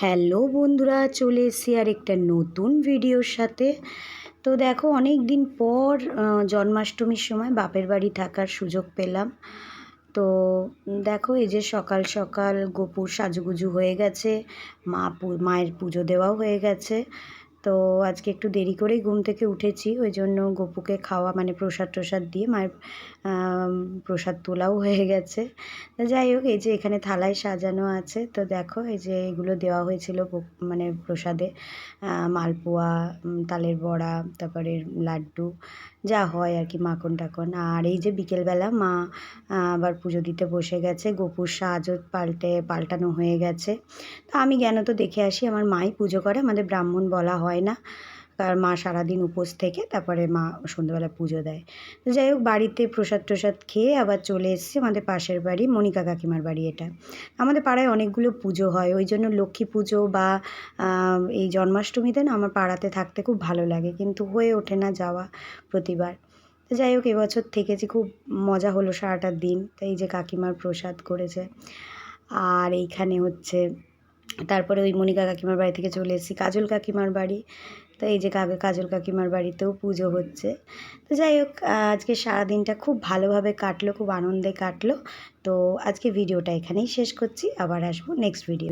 Hello বন্ধুরা, চলে এসেছি আর একটা নতুন ভিডিওর সাথে। তো দেখো, অনেক দিন পর জন্মাষ্টমীর সময় বাপের বাড়ি থাকার সুযোগ পেলাম। তো দেখো, এই যে সকাল সকাল গোপুর সাজুগুজু হয়ে গেছে, মায়ের পুজো দেওয়াও হয়ে গেছে। তো আজকে একটু দেরি করেই ঘুম থেকে উঠেছি, ওই জন্য গপুকে খাওয়া মানে প্রসাদ টসাদ দিয়ে মায়ের প্রসাদ তোলাও হয়ে গেছে। তো যাই হোক, এই যে এখানে থালায় সাজানো আছে। তো দেখো, এই যে এগুলো দেওয়া হয়েছিল মানে প্রসাদে, মালপোয়া, তালের বড়া, তারপরে লাড্ডু, যা হয় আর কি, মাখন টাখন। আর এই যে বিকেলবেলা মা আবার পুজো দিতে বসে গেছে, গোপুর সাজও পাল্টানো হয়ে গেছে। তো আমি জ্ঞানত দেখে আসি, আমার মাই পুজো করে, আমাদের ব্রাহ্মণ বলা হয় না। কারণ মা সারাদিন উপোস থেকে তারপরে মা সন্ধ্যেবেলা পুজো দেয়। তো যাই হোক, বাড়িতে প্রসাদ টসাদ খেয়ে আবার চলে এসেছি আমাদের পাশের বাড়ি, মনিকা কাকিমার বাড়ি এটা। আমাদের পাড়ায় অনেকগুলো পুজো হয়, ওই জন্য লক্ষ্মী পুজো বা এই জন্মাষ্টমীতে না আমার পাড়াতে থাকতে খুব ভালো লাগে, কিন্তু হয়ে ওঠে না যাওয়া প্রতিবার। তো যাই হোক, এবছর থেকেছি, খুব মজা হলো সারাটা দিন। তো এই যে কাকিমার প্রসাদ করেছে। আর এইখানে হচ্ছে, তারপরে ওই মনিকা কাকিমার বাড়ি থেকে চলে এসেছি কাজল কাকিমার বাড়ি। তো এই যে কাজল কাকিমার বাড়িতেও পুজো হচ্ছে। তো যাই হোক, আজকে সারাদিনটা খুব ভালোভাবে কাটলো, খুব আনন্দে কাটলো। তো আজকে ভিডিওটা এখানেই শেষ করছি, আবার আসবো নেক্সট ভিডিও।